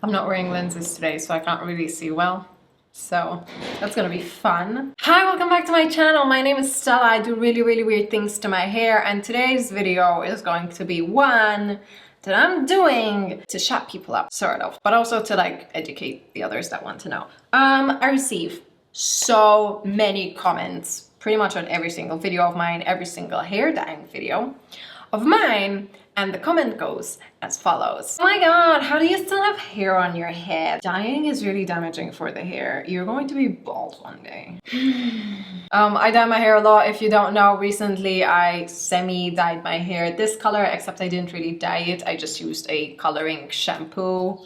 I'm not wearing lenses today, so I can't really see well. So that's gonna be fun. Hi, welcome back to my channel. My name is Stella. I do really weird things to my hair, and today's video is going to be one that I'm doing to shut people up, sort of, but also to like educate the others that want to know. I receive so many comments pretty much on every single video of mine, every single hair dyeing video of mine, and the comment goes as follows. Oh my god, how do you still have hair on your head? Dyeing is really damaging for the hair. You're going to be bald one day. I dye my hair a lot. If you don't know, recently I semi-dyed my hair this color, except I didn't really dye it. I just used a coloring shampoo.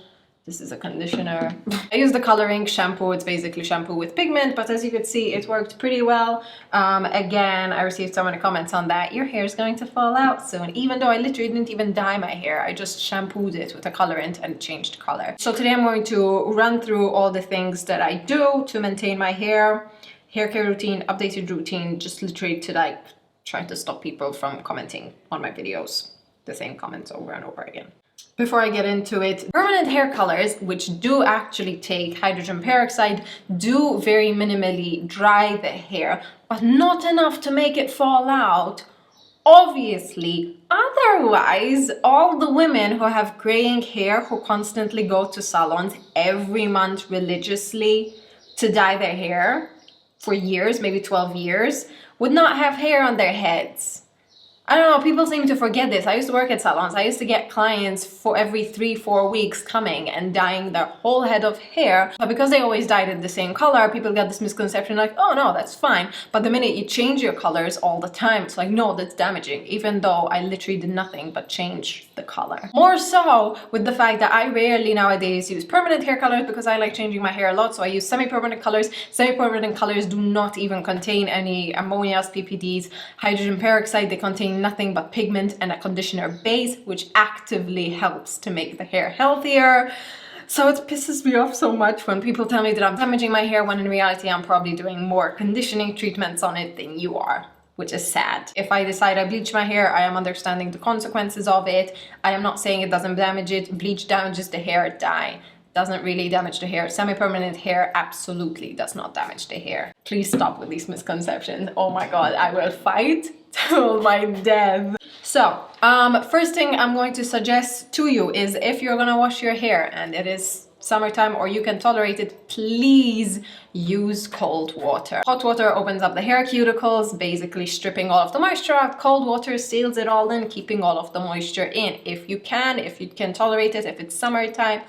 This is a conditioner. I use the coloring shampoo. It's basically shampoo with pigment, but as you could see, it worked pretty well. Again, I received so many comments on that. Your hair is going to fall out soon. Even though I literally didn't even dye my hair, I just shampooed it with a colorant and changed color. So today I'm going to run through all the things that I do to maintain my hair care routine, updated routine, just literally to like try to stop people from commenting on my videos, the same comments over and over again. Before I get into it, permanent hair colors, which do actually take hydrogen peroxide, do very minimally dry the hair, but not enough to make it fall out. Obviously, otherwise, all the women who have graying hair, who constantly go to salons every month religiously to dye their hair for years, maybe 12 years, would not have hair on their heads. I don't know, people seem to forget this. I used to work at salons. I used to get clients for every 3-4 weeks coming and dyeing their whole head of hair. But because they always dyed it the same color, people got this misconception like, oh no, that's fine. But the minute you change your colors all the time, it's like, no, that's damaging. Even though I literally did nothing but change the color. More so with the fact that I rarely nowadays use permanent hair colors because I like changing my hair a lot. So I use semi-permanent colors. Semi-permanent colors do not even contain any ammonias, PPDs, hydrogen peroxide. They contain nothing but pigment and a conditioner base, which actively helps to make the hair healthier. So it pisses me off so much when people tell me that I'm damaging my hair, when in reality I'm probably doing more conditioning treatments on it than you are, which is sad. If I decide I bleach my hair, I am understanding the consequences of it. I am not saying it doesn't damage it. Bleach damages the hair, dye doesn't really damage the hair. Semi-permanent hair absolutely does not damage the hair. Please stop with these misconceptions. Oh my god, I will fight till my death. So, first thing I'm going to suggest to you is if you're gonna wash your hair and it is summertime or you can tolerate it, please use cold water. Hot water opens up the hair cuticles, basically stripping all of the moisture out. Cold water seals it all in, keeping all of the moisture in. If you can tolerate it, if it's summertime,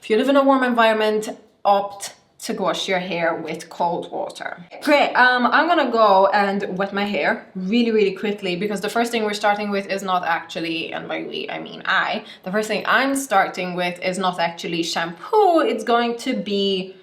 if you live in a warm environment, opt to wash your hair with cold water. Great, I'm gonna go and wet my hair really quickly because the first thing we're starting with is not actually, and by we I mean the first thing I'm starting with is not actually shampoo, it's going to be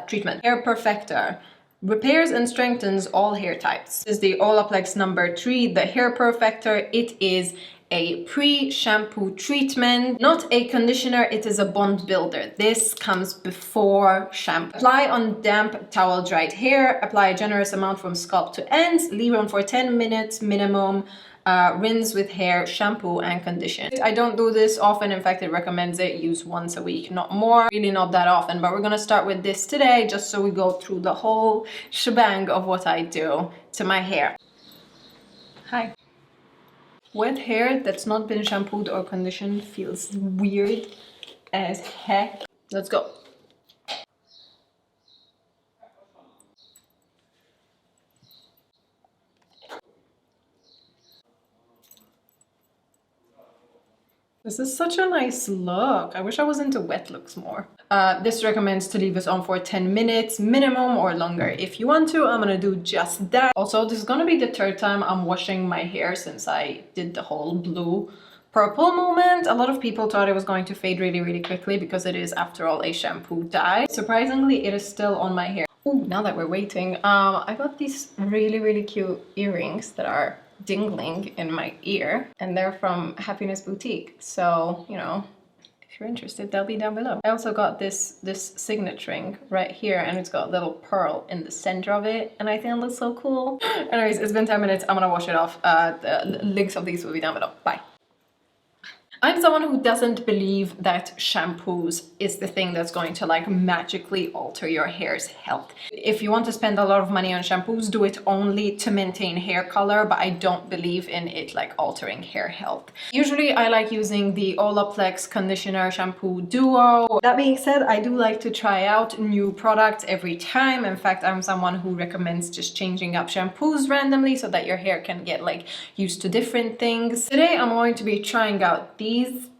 treatment. Hair Perfector. Repairs and strengthens all hair types. This is the Olaplex number 3, the Hair Perfector. It is a pre-shampoo treatment, not a conditioner, it is a bond builder. This comes before shampoo. Apply on damp towel dried hair, apply a generous amount from scalp to ends, leave on for 10 minutes minimum, rinse with hair, shampoo and condition. I don't do this often, in fact it recommends it, use once a week, not more, really not that often, but we're gonna start with this today just so we go through the whole shebang of what I do to my hair. Hi. Wet hair that's not been shampooed or conditioned feels weird as heck. Let's go. This is such a nice look. I wish I was into wet looks more. This recommends to leave it on for 10 minutes minimum or longer. If you want to, I'm gonna do just that. Also, this is gonna be the 3rd time I'm washing my hair since I did the whole blue purple moment. A lot of people thought it was going to fade really quickly because it is, after all, a shampoo dye. Surprisingly, it is still on my hair. Ooh, now that we're waiting, I got these really cute earrings that are dingling in my ear, and they're from Happiness Boutique, so you know, if you're interested, they'll be down below. I also got this signet ring right here, and it's got a little pearl in the center of it, and I think it looks so cool. Anyways, it's been 10 minutes. I'm gonna wash it off. The links of these will be down below. Bye. I'm someone who doesn't believe that shampoos is the thing that's going to like magically alter your hair's health. If you want to spend a lot of money on shampoos, do it only to maintain hair color, but I don't believe in it like altering hair health. Usually I like using the Olaplex conditioner shampoo duo. That being said, I do like to try out new products every time. In fact, I'm someone who recommends just changing up shampoos randomly so that your hair can get like used to different things. Today I'm going to be trying out these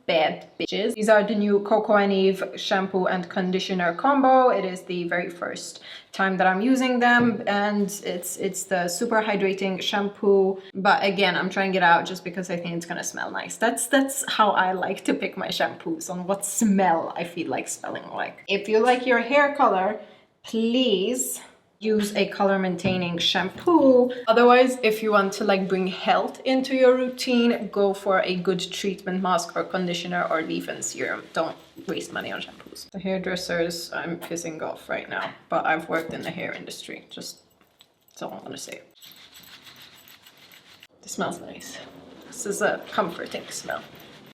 bad bitches. These are the new Coco and Eve shampoo and conditioner combo. It is the very first time that I'm using them, and it's the super hydrating shampoo. But again, I'm trying it out just because I think it's gonna smell nice. That's how I like to pick my shampoos, on what smell I feel like smelling like. If you like your hair color, please use a color maintaining shampoo. Otherwise, if you want to like bring health into your routine, go for a good treatment mask or conditioner or leave-in serum. Don't waste money on shampoos. The hairdressers I'm pissing off right now, but I've worked in the hair industry. Just that's all I'm gonna say. It smells nice. This is a comforting smell.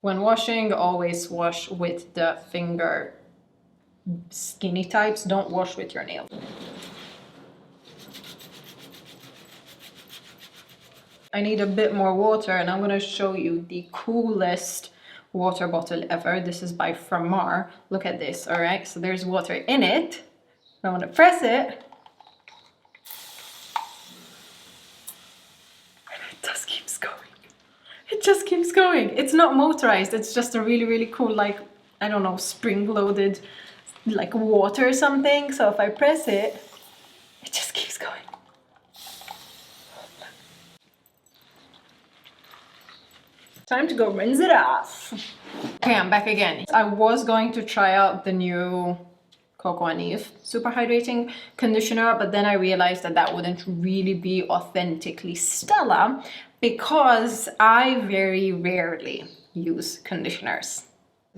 When washing, always wash with the finger. Skinny types, don't wash with your nail. I need a bit more water, and I'm gonna show you the coolest water bottle ever. This is by Framar. Look at this, all right? So there's water in it. I'm gonna press it. And it just keeps going. It just keeps going. It's not motorized. It's just a really, really cool, like, I don't know, spring-loaded, like water or something. So if I press it, it just keeps going. Time to go rinse it off. Okay, I'm back again. I was going to try out the new Coco and Eve super hydrating conditioner, but then I realized that that wouldn't really be authentically Stella because I very rarely use conditioners.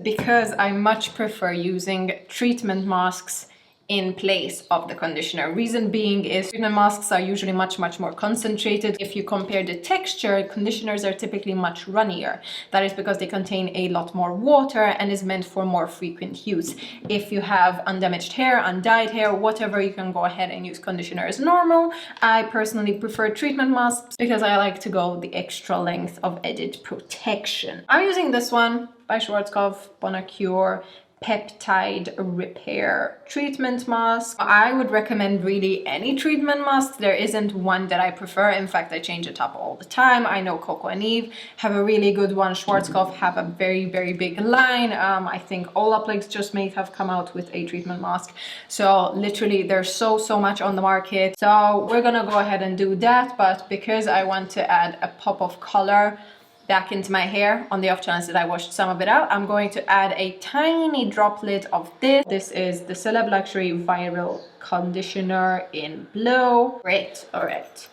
Because I much prefer using treatment masks in place of the conditioner. Reason being is treatment masks are usually much more concentrated. If you compare the texture, conditioners are typically much runnier. That is because they contain a lot more water and is meant for more frequent use. If you have undamaged hair, undyed hair, whatever, you can go ahead and use conditioner as normal. I personally prefer treatment masks because I like to go the extra length of added protection. I'm using this one by Schwarzkopf, Bonacure Peptide Repair Treatment Mask. I would recommend really any treatment mask. There isn't one that I prefer. In fact, I change it up all the time. I know Coco and Eve have a really good one. Schwarzkopf have a very big line. I think Olaplex just may have come out with a treatment mask. So literally there's so much on the market. So we're gonna go ahead and do that. But because I want to add a pop of color back into my hair, on the off chance that I washed some of it out, I'm going to add a tiny droplet of this. This is the Celeb Luxury Viral Conditioner in Blue. Great, all right.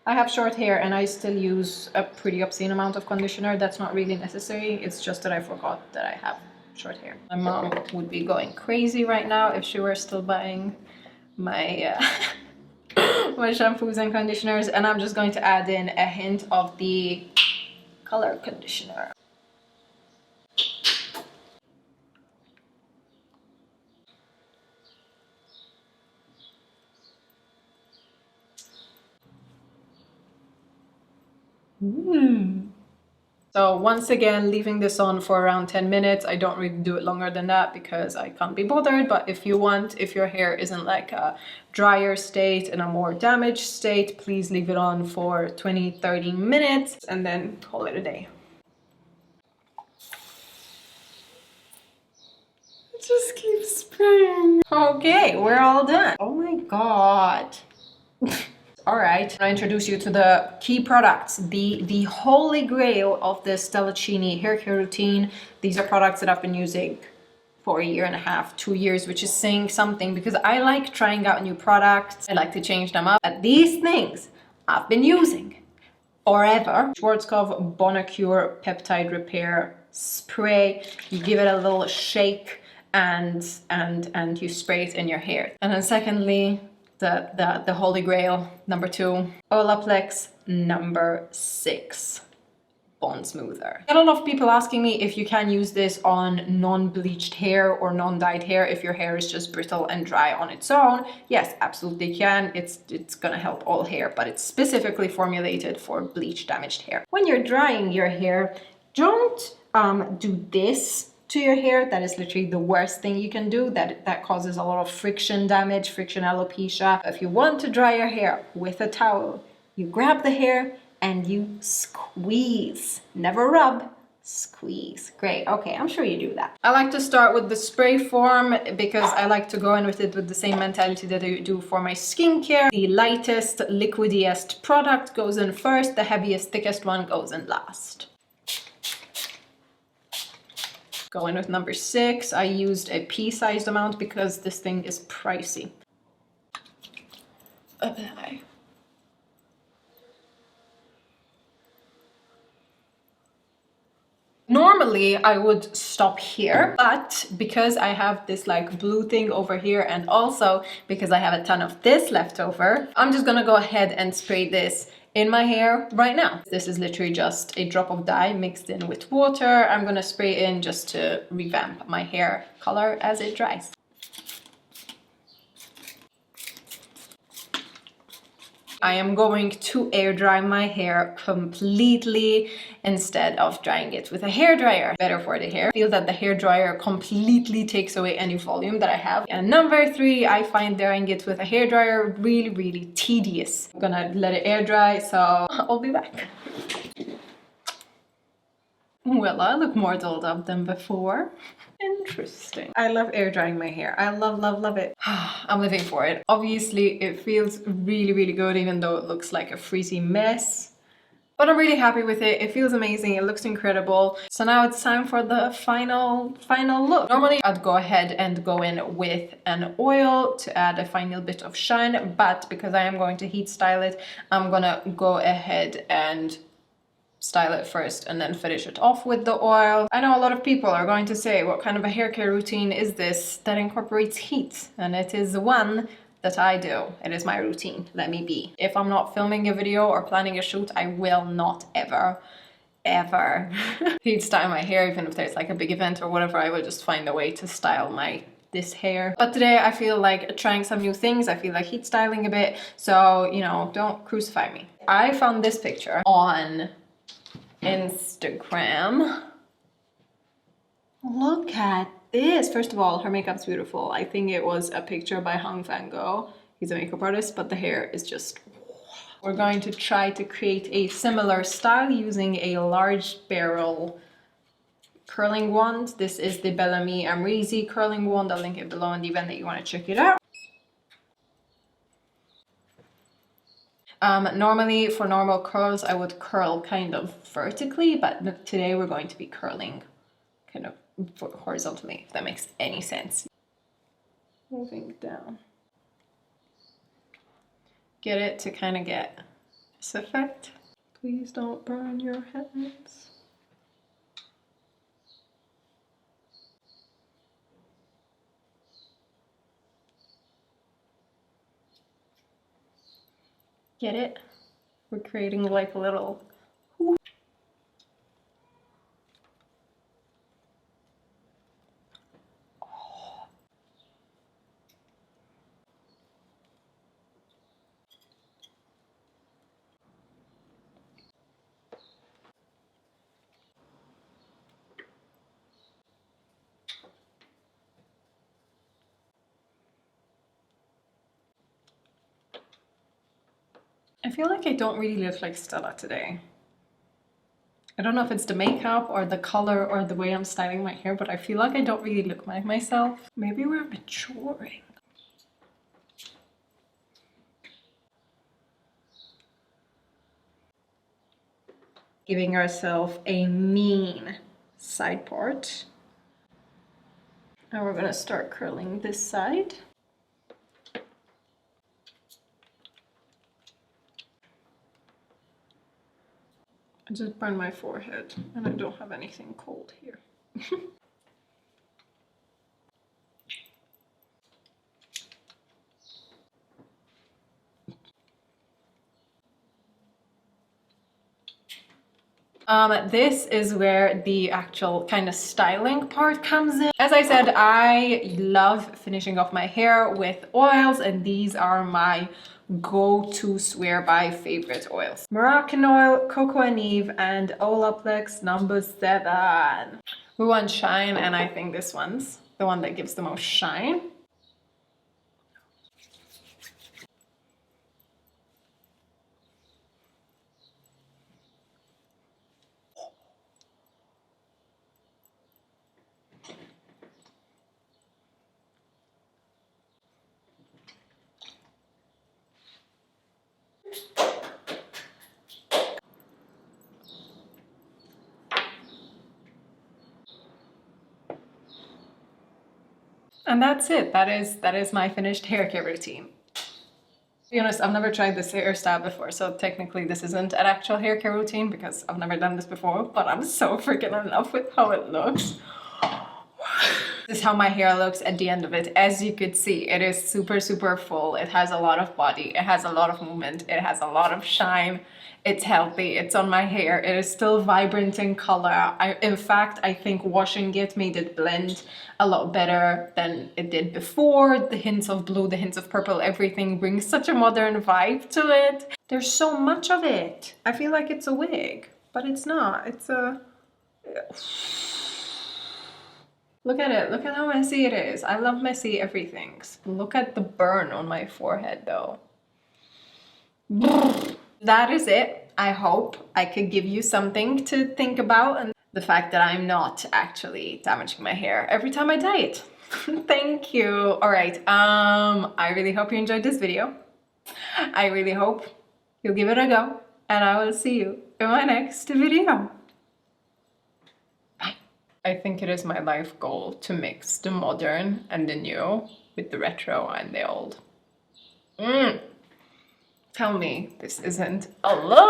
I have short hair and I still use a pretty obscene amount of conditioner. That's not really necessary. It's just that I forgot that I have short hair. My mom would be going crazy right now if she were still buying my my shampoos and conditioners, and I'm just going to add in a hint of the color conditioner. So once again, leaving this on for around 10 minutes. I don't really do it longer than that because I can't be bothered. But if you want, if your hair isn't like a drier state and a more damaged state, please leave it on for 20-30 minutes and then call it a day. It just keeps spraying. Okay, we're all done. Oh my God. All right, I'll introduce you to the key products, the holy grail of the Stella Cini hair care routine. These are products that I've been using for 1.5 years, 2 years, which is saying something because I like trying out new products. I like to change them up. But these things I've been using forever. Schwarzkopf Bonacure Peptide Repair Spray. You give it a little shake and you spray it in your hair. And then secondly, the holy grail, number 2, Olaplex number 6. bond smoother. A lot of people asking me if you can use this on non-bleached hair or non-dyed hair if your hair is just brittle and dry on its own. Yes, absolutely can. It's gonna help all hair, but it's specifically formulated for bleach damaged hair. When you're drying your hair, don't do this to your hair. That is literally the worst thing you can do. That causes a lot of friction damage, friction alopecia. If you want to dry your hair with a towel, you grab the hair and you squeeze. Never rub, squeeze. Great, okay, I'm sure you do that. I like to start with the spray form because I like to go in with it with the same mentality that I do for my skincare. The lightest, liquidiest product goes in first, the heaviest, thickest one goes in last. Go in with number 6. I used a pea-sized amount because this thing is pricey. Apply. Normally I would stop here, but because I have this like blue thing over here and also because I have a ton of this left over, I'm just gonna go ahead and spray this in my hair right now. This is literally just a drop of dye mixed in with water. I'm gonna spray in just to revamp my hair color as it dries. I am going to air dry my hair completely instead of drying it with a hairdryer. Better for the hair. I feel that the hairdryer completely takes away any volume that I have. And number 3, I find drying it with a hairdryer really, really tedious. I'm gonna let it air dry, so I'll be back. Well, I look more dolled up than before. Interesting. I love air drying my hair. I love, love, love it. I'm living for it. Obviously, it feels really, really good, even though it looks like a freezy mess. But I'm really happy with it. It feels amazing. It looks incredible. So now it's time for the final look. Normally, I'd go ahead and go in with an oil to add a final bit of shine. But because I am going to heat style it, I'm gonna go ahead and style it first and then finish it off with the oil. I know a lot of people are going to say, what kind of a hair care routine is this that incorporates heat? And it is one that I do. It is my routine. Let me be. If I'm not filming a video or planning a shoot, I will not ever heat style my hair. Even if there's like a big event or whatever, I will just find a way to style this hair. But today I feel like trying some new things. I feel like heat styling a bit. So, you know, don't crucify me. I found this picture on Instagram. Look at this. First of all, her makeup's beautiful. I think it was a picture by Hung Van Gogh. He's a makeup artist, but the hair is just... We're going to try to create a similar style using a large barrel curling wand. This is the Bellamy Amrezy curling wand. I'll link it below in the event that you want to check it out. Normally for normal curls I would curl kind of vertically, but today we're going to be curling kind of horizontally, if that makes any sense. Moving down. Get it to kind of get this effect. Please don't burn your hands. Get it? We're creating like a little... I feel like I don't really look like Stella today. I don't know if it's the makeup or the color or the way I'm styling my hair, but I feel like I don't really look like myself. Maybe we're maturing. Giving ourselves a mean side part. Now we're gonna start curling this side. I just burned my forehead and I don't have anything cold here. This is where the actual kind of styling part comes in. As I said, I love finishing off my hair with oils, and these are my go-to swear by favorite oils. Moroccan Oil, Cocoa and Eve, and Olaplex number 7. We want shine, and I think this one's the one that gives the most shine. And that's it. That is my finished hair care routine. To be honest, I've never tried this hairstyle before, so technically this isn't an actual hair care routine because I've never done this before, but I'm so freaking in love with how it looks. This is how my hair looks at the end of it. As you could see, it is super, super full. It has a lot of body. It has a lot of movement. It has a lot of shine. It's healthy. It's on my hair. It is still vibrant in color. In fact, I think washing it made it blend a lot better than it did before. The hints of blue, the hints of purple, everything brings such a modern vibe to it. There's so much of it. I feel like it's a wig, but it's not. It's a... Look at it. Look at how messy it is. I love messy everything. Look at the burn on my forehead though. That is it. I hope I could give you something to think about, and the fact that I'm not actually damaging my hair every time I dye it. Thank you. All right. I really hope you enjoyed this video. I really hope you'll give it a go, and I will see you in my next video. I think it is my life goal to mix the modern and the new with the retro and the old. Tell me this isn't a look.